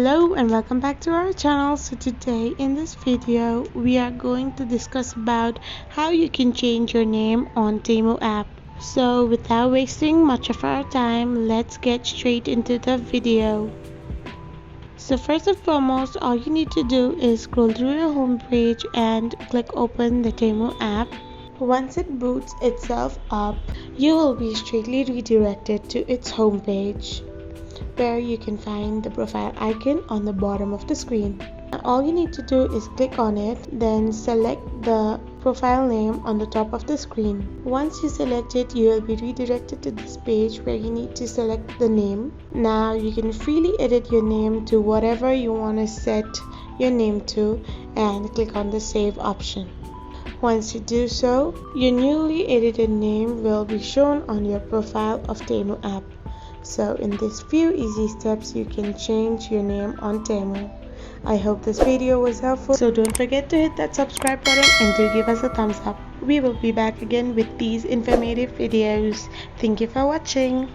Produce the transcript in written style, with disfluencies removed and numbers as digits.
Hello and welcome back to our channel. So today in this video we are going to discuss about how you can change your name on TEMU app. So without wasting much of our time, let's get straight into the video. So first and foremost, all you need to do is scroll through your home page and click open the TEMU app. Once it boots itself up, you will be straightly redirected to its home page, where you can find the profile icon on the bottom of the screen. All you need to do is click on it, then select the profile name on the top of the screen. Once you select it, you will be redirected to this page where you need to select the name. Now you can freely edit your name to whatever you want to set your name to and click on the save option. Once you do so, your newly edited name will be shown on your profile of TEMU app. So in these few easy steps, you can change your name on TEMU. I hope this video was helpful. So don't forget to hit that subscribe button and do give us a thumbs up. We will be back again with these informative videos. Thank you for watching.